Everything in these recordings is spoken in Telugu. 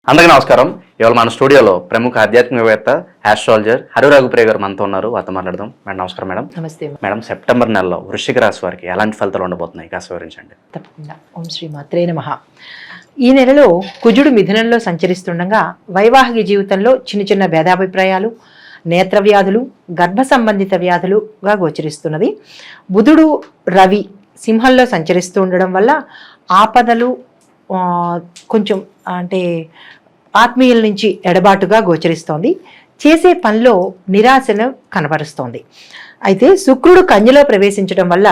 అందరికీ నమస్కారం. ఇవాళ మన స్టూడియోలో ప్రముఖ ఆధ్యాత్మికవేత్త ఆస్ట్రాలజర్ హరి రఘుప్రియ గారు మనతో ఉన్నారు. వారితో మాట్లాడదాం. మేడం నమస్కారం. మేడం నమస్తే మేడం, సెప్టెంబర్ నెలలో వృశ్చిక రాశి వారికి ఎలాంటి ఫలితాలు ఉండబోతున్నాయి కాస్త వివరించండి. తప్పకుండా. ఓం శ్రీ మాత్రే నమః. ఈ నెలలో కుజుడు మిథునంలో సంచరిస్తుండగా వైవాహిక జీవితంలో చిన్న చిన్న భేదాభిప్రాయాలు, నేత్ర వ్యాధులు, గర్భ సంబంధిత వ్యాధులుగా గోచరిస్తున్నది. బుధుడు రవి సింహంలో సంచరిస్తూ ఉండడం వల్ల ఆపదలు, కొంచెం అంటే ఆత్మీయుల నుంచి ఎడబాటుగా గోచరిస్తోంది. చేసే పనిలో నిరాశను కనబరుస్తోంది. అయితే శుక్రుడు కన్యలో ప్రవేశించడం వల్ల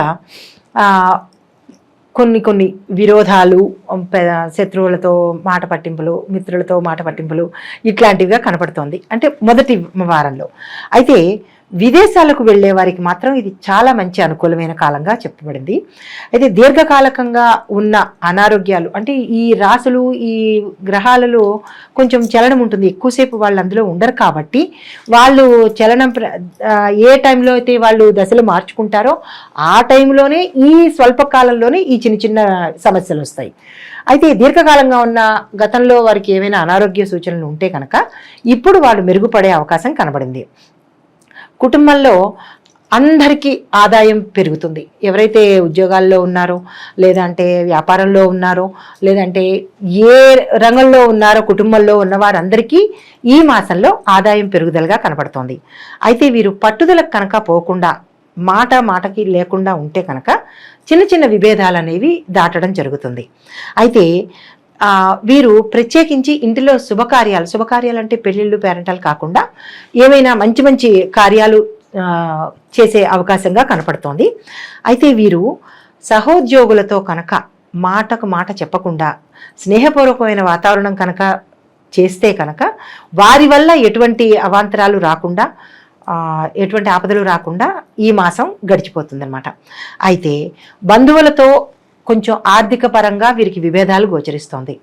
కొన్ని విరోధాలు, శత్రువులతో మాట పట్టింపులు, మిత్రులతో మాట పట్టింపులు ఇట్లాంటివిగా కనపడుతోంది అంటే మొదటి వారంలో. అయితే విదేశాలకు వెళ్ళే వారికి మాత్రం ఇది చాలా మంచి అనుకూలమైన కాలంగా చెప్పబడింది. అయితే దీర్ఘకాలకంగా ఉన్న అనారోగ్యాలు అంటే ఈ రాసులు, ఈ గ్రహాలలో కొంచెం చలనం ఉంటుంది. ఎక్కువసేపు వాళ్ళు అందులో ఉండరు కాబట్టి వాళ్ళు చలనం ఏ టైంలో అయితే వాళ్ళు దశలు మార్చుకుంటారో ఆ టైంలోనే ఈ స్వల్పకాలంలోనే ఈ చిన్న చిన్న సమస్యలు వస్తాయి. అయితే దీర్ఘకాలంగా ఉన్న గతంలో వారికి ఏమైనా అనారోగ్య సూచనలు ఉంటే కనుక ఇప్పుడు వాళ్ళు మెరుగుపడే అవకాశం కనబడింది. కుటుంబంలో అందరికీ ఆదాయం పెరుగుతుంది. ఎవరైతే ఉద్యోగాల్లో ఉన్నారో, లేదంటే వ్యాపారంలో ఉన్నారో, లేదంటే ఏ రంగంలో ఉన్నారో కుటుంబంలో ఉన్న వారందరికీ ఈ మాసంలో ఆదాయం పెరుగుదలగా కనపడుతోంది. అయితే వీరు పట్టుదలకు కనుక పోకుండా, మాటకి లేకుండా ఉంటే కనుక చిన్న చిన్న విభేదాలు అనేవి దాటడం జరుగుతుంది. అయితే వీరు ప్రత్యేకించి ఇంటిలో శుభకార్యాలు అంటే పెళ్ళిళ్ళు, పేరెంటాలు కాకుండా ఏమైనా మంచి మంచి కార్యాలు చేసే అవకాశంగా కనపడుతోంది. అయితే వీరు సహోద్యోగులతో కనుక మాటకు మాట చెప్పకుండా స్నేహపూర్వకమైన వాతావరణం కనుక చేస్తే కనుక వారి వల్ల ఎటువంటి అవాంతరాలు రాకుండా, ఎటువంటి ఆపదలు రాకుండా ఈ మాసం గడిచిపోతుందన్నమాట. అయితే బంధువులతో కొంచెం ఆర్థిక పరంగా వీరికి విభేదాలు గోచరిస్తోంది.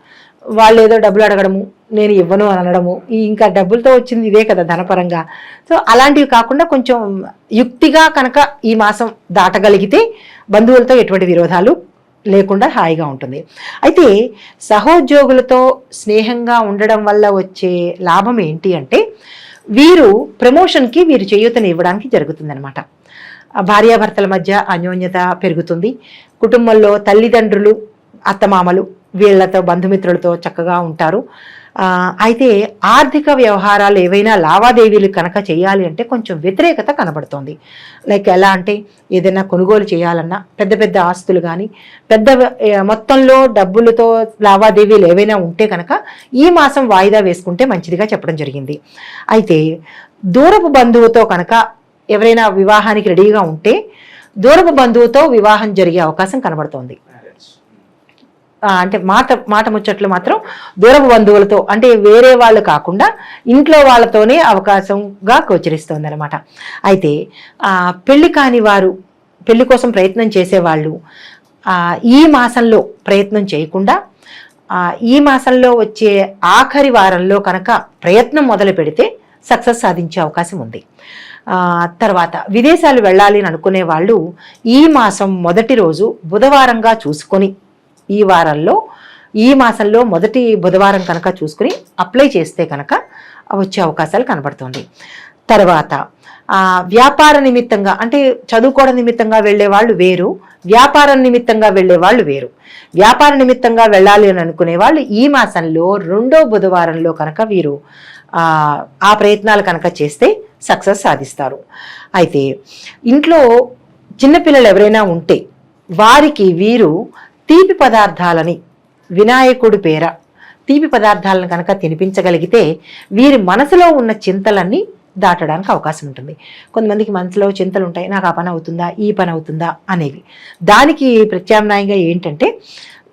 వాళ్ళు ఏదో డబ్బులు అడగడము, నేను ఇవ్వను అని అనడము, ఇంకా డబ్బులతో వచ్చింది ఇదే కదా ధనపరంగా. సో అలాంటివి కాకుండా కొంచెం యుక్తిగా కనుక ఈ మాసం దాటగలిగితే బంధువులతో ఎటువంటి విరోధాలు లేకుండా హాయిగా ఉంటుంది. అయితే సహోద్యోగులతో స్నేహంగా ఉండడం వల్ల వచ్చే లాభం ఏంటి అంటే వీరు ప్రమోషన్కి వీరు చేయూతను ఇవ్వడానికి జరుగుతుందన్నమాట. భార్యాభర్తల మధ్య అన్యోన్యత పెరుగుతుంది. కుటుంబంలో తల్లిదండ్రులు, అత్తమామలు వీళ్లతో, బంధుమిత్రులతో చక్కగా ఉంటారు. అయితే ఆర్థిక వ్యవహారాలు ఏవైనా లావాదేవీలు కనుక చేయాలి అంటే కొంచెం వ్యతిరేకత కనబడుతోంది. లైక్ ఎలా అంటే ఏదైనా కొనుగోలు చేయాలన్నా, పెద్ద పెద్ద ఆస్తులు కానీ, పెద్ద మొత్తంలో డబ్బులతో లావాదేవీలు ఏవైనా ఉంటే కనుక ఈ మాసం వాయిదా వేసుకుంటే మంచిదిగా చెప్పడం జరిగింది. అయితే దూరపు బంధువుతో కనుక ఎవరైనా వివాహానికి రెడీగా ఉంటే దూరపు బంధువుతో వివాహం జరిగే అవకాశం కనబడుతోంది. అంటే మాట ముచ్చట్లు మాత్రం దూరపు బంధువులతో, అంటే వేరే వాళ్ళు కాకుండా ఇంట్లో వాళ్ళతోనే అవకాశంగా గోచరిస్తోంది అనమాట. అయితే పెళ్లి కాని వారు, పెళ్లి కోసం ప్రయత్నం చేసేవాళ్ళు ఈ మాసంలో ప్రయత్నం చేయకుండా ఈ మాసంలో వచ్చే ఆఖరి వారంలో కనుక ప్రయత్నం మొదలు పెడితే సక్సెస్ సాధించే అవకాశం ఉంది. తర్వాత విదేశాలు వెళ్ళాలి అని అనుకునే వాళ్ళు ఈ మాసం మొదటి రోజు బుధవారంగా చూసుకొని, ఈ మాసంలో మొదటి బుధవారం కనుక చూసుకుని అప్లై చేస్తే కనుక వచ్చే అవకాశాలు కనబడుతుంది. తర్వాత వ్యాపార నిమిత్తంగా, అంటే చదువుకోవడం నిమిత్తంగా వెళ్ళే వాళ్ళు వేరు, వ్యాపారం నిమిత్తంగా వెళ్ళే వాళ్ళు వేరు. వ్యాపార నిమిత్తంగా వెళ్ళాలి అని అనుకునే వాళ్ళు ఈ మాసంలో రెండో బుధవారంలో కనుక వీరు ఆ ప్రయత్నాలు కనుక చేస్తే సక్సెస్ సాధిస్తారు. అయితే ఇంట్లో చిన్నపిల్లలు ఎవరైనా ఉంటే వారికి వీరు తీపి పదార్థాలని, వినాయకుడి పేర తీపి పదార్థాలను కనుక తినిపించగలిగితే వీరి మనసులో ఉన్న చింతలన్నీ దాటడానికి అవకాశం ఉంటుంది. కొంతమందికి మనసులో చింతలు ఉంటాయి, నాకు ఆ పని అవుతుందా, ఈ పని అవుతుందా అనేవి. దానికి ప్రత్యామ్నాయంగా ఏంటంటే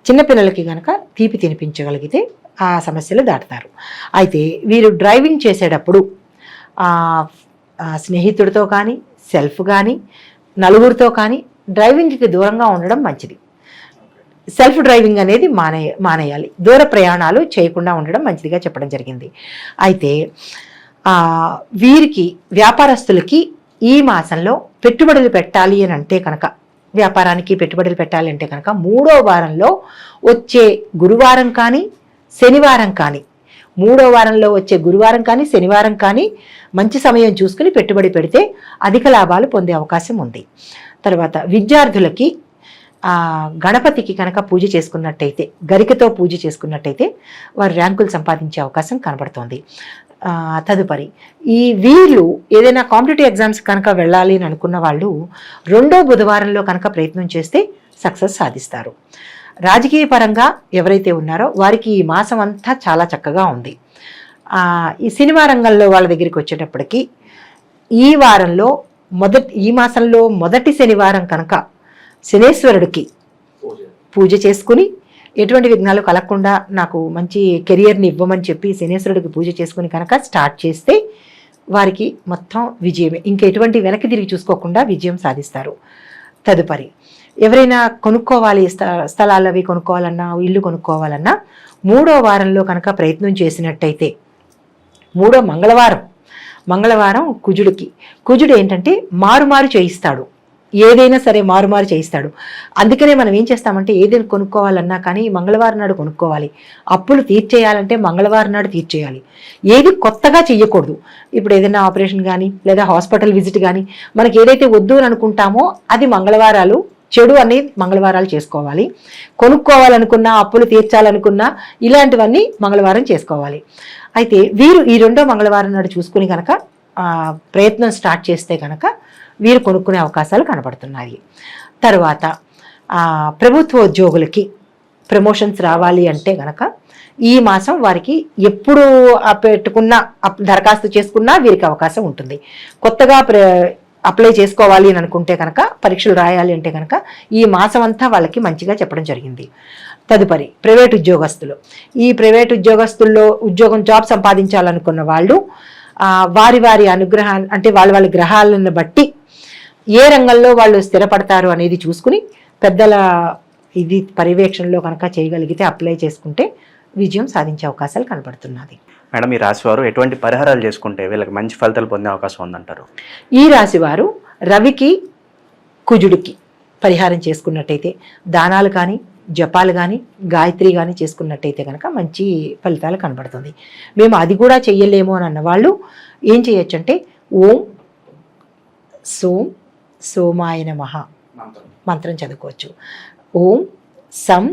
చిన్నపిల్లలకి కనుక తీపి తినిపించగలిగితే ఆ సమస్యలు దాటుతారు. అయితే వీరు డ్రైవింగ్ చేసేటప్పుడు స్నేహితుడితో కానీ, సెల్ఫ్ కానీ, నలుగురితో కానీ డ్రైవింగ్కి దూరంగా ఉండడం మంచిది. సెల్ఫ్ డ్రైవింగ్ అనేది మానేయాలి. దూర ప్రయాణాలు చేయకుండా ఉండడం మంచిదిగా చెప్పడం జరిగింది. అయితే వీరికి, వ్యాపారస్తులకి ఈ మాసంలో పెట్టుబడులు పెట్టాలి అని అంటే కనుక, వ్యాపారానికి పెట్టుబడులు పెట్టాలి అంటే కనుక మూడో వారంలో వచ్చే గురువారం కానీ, శనివారం కానీ మూడో వారంలో వచ్చే గురువారం కానీ శనివారం కానీ మంచి సమయం చూసుకుని పెట్టుబడి పెడితే అధిక లాభాలు పొందే అవకాశం ఉంది. తర్వాత విద్యార్థులకి గణపతికి కనుక పూజ చేసుకున్నట్టయితే, గరికతో పూజ చేసుకున్నట్టయితే వారు ర్యాంకులు సంపాదించే అవకాశం కనబడుతోంది. తదుపరి వీళ్ళు ఏదైనా కాంపిటేటివ్ ఎగ్జామ్స్ కనుక వెళ్ళాలి అని అనుకున్న వాళ్ళు రెండో బుధవారంలో కనుక ప్రయత్నం చేస్తే సక్సెస్ సాధిస్తారు. రాజకీయ పరంగా ఎవరైతే ఉన్నారో వారికి ఈ మాసం అంతా చాలా చక్కగా ఉంది. ఈ సినిమా రంగంలో వాళ్ళ దగ్గరికి వచ్చేటప్పటికి ఈ మాసంలో మొదటి శనివారం కనుక శనేశ్వరుడికి పూజ చేసుకుని ఎటువంటి విఘ్నాలు కలగకుండా నాకు మంచి కెరియర్ని ఇవ్వమని చెప్పి శనేశ్వరుడికి పూజ చేసుకుని కనుక స్టార్ట్ చేస్తే వారికి మొత్తం విజయమే, ఇంకెటువంటి వెనక్కి తిరిగి చూసుకోకుండా విజయం సాధిస్తారు. తదుపరి ఎవరైనా కొనుక్కోవాలి, స్థలాలు అవి కొనుక్కోవాలన్నా, ఇల్లు కొనుక్కోవాలన్నా మూడో వారంలో కనుక ప్రయత్నం చేసినట్టయితే, మూడో మంగళవారం కుజుడు ఏంటంటే మారుమారు చేయిస్తాడు, ఏదైనా సరే మారుమారు చేయిస్తాడు. అందుకనే మనం ఏం చేస్తామంటే ఏదైనా కొనుక్కోవాలన్నా కానీ మంగళవారం నాడు కొనుక్కోవాలి. అప్పులు తీర్చేయాలంటే మంగళవారం నాడు తీర్చేయాలి. ఏది కొత్తగా చెయ్యకూడదు. ఇప్పుడు ఏదైనా ఆపరేషన్ కానీ లేదా హాస్పిటల్ విజిట్ కానీ మనకి ఏదైతే వద్దు అని అనుకుంటామో అది మంగళవారాలు, చెడు అనేది మంగళవారాలు చేసుకోవాలి. కొనుక్కోవాలనుకున్నా, అప్పులు తీర్చాలనుకున్నా ఇలాంటివన్నీ మంగళవారం చేసుకోవాలి. అయితే వీరు ఈ రెండో మంగళవారం నాడు చూసుకుని కనుక ప్రయత్నం స్టార్ట్ చేస్తే కనుక వీరు కొనుక్కునే అవకాశాలు కనబడుతున్నాయి. తర్వాత ప్రభుత్వ ఉద్యోగులకి ప్రమోషన్స్ రావాలి అంటే కనుక ఈ మాసం వారికి ఎప్పుడు పెట్టుకున్నా, దరఖాస్తు చేసుకున్నా వీరికి అవకాశం ఉంటుంది. కొత్తగా అప్లై చేసుకోవాలి అని అనుకుంటే కనుక, పరీక్షలు రాయాలి అంటే కనుక ఈ మాసం అంతా వాళ్ళకి మంచిగా చెప్పడం జరిగింది. తదుపరి ప్రైవేట్ ఉద్యోగస్తులు. ఈ ప్రైవేట్ ఉద్యోగస్తుల్లో జాబ్ సంపాదించాలనుకున్న వాళ్ళు వారి అనుగ్రహాన్ని, అంటే వాళ్ళ గ్రహాలను బట్టి ఏ రంగంలో వాళ్ళు స్థిరపడతారు అనేది చూసుకుని పెద్దల పర్యవేక్షణలో కనుక చేయగలిగితే అప్లై చేసుకుంటే విజయం సాధించే అవకాశాలు కనబడుతున్నది. మేడం, ఈ రాశివారు ఎటువంటి పరిహారాలు చేసుకుంటే వీళ్ళకి మంచి ఫలితాలు పొందే అవకాశం ఉందంటారు? ఈ రాశివారు రవికి, కుజుడికి పరిహారం చేసుకున్నట్టయితే, దానాలు కానీ, జపాలు కానీ, గాయత్రి కానీ చేసుకున్నట్టయితే కనుక మంచి ఫలితాలు కనబడుతుంది. మేము అది కూడా చెయ్యలేము అని అన్నవాళ్ళు ఏం చేయొచ్చు అంటే ఓం సోమాయ నమః మంత్రం చదువుకోవచ్చు. ఓం సం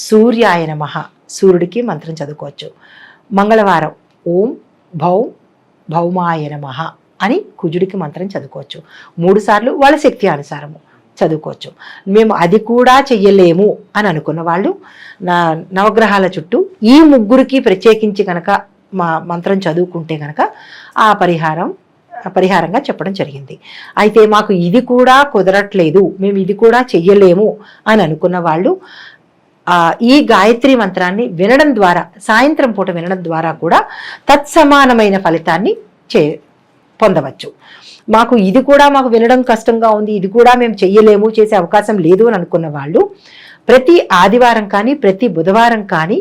సూర్యాయ నమః సూర్యుడికి మంత్రం చదువుకోవచ్చు. మంగళవారం ఓం భౌమాయ నమః అని కుజుడికి మంత్రం చదువుకోవచ్చు. 3 సార్లు వాళ్ళ శక్తి అనుసారము చదువుకోవచ్చు. మేము అది కూడా చెయ్యలేము అని అనుకున్న వాళ్ళు నవగ్రహాల చుట్టూ ఈ ముగ్గురికి ప్రత్యేకించి కనుక మంత్రం చదువుకుంటే కనుక ఆ పరిహారంగా చెప్పడం జరిగింది. అయితే మాకు ఇది కూడా కుదరట్లేదు, మేము ఇది కూడా చెయ్యలేము అని అనుకున్న వాళ్ళు ఈ గాయత్రి మంత్రాన్ని వినడం ద్వారా, సాయంత్రం పూట వినడం ద్వారా కూడా తత్సమానమైన ఫలితాన్ని పొందవచ్చు. మాకు వినడం కష్టంగా ఉంది, ఇది కూడా మేము చెయ్యలేము, చేసే అవకాశం లేదు అని అనుకున్న వాళ్ళు ప్రతి ఆదివారం కానీ ప్రతి బుధవారం కానీ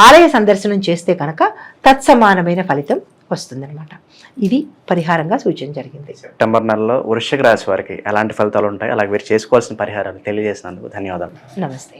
ఆలయ సందర్శనం చేస్తే కనుక తత్సమానమైన ఫలితం వస్తుందన్నమాట. ఇది పరిహారంగా సూచన జరిగింది. సెప్టెంబర్ నెలలో వృశ్చిక రాశి వారికి ఎలాంటి ఫలితాలు ఉంటాయి, అలాగే వీరు చేసుకోవాల్సిన పరిహారాలు తెలియజేసినందుకు ధన్యవాదాలు. నమస్తే.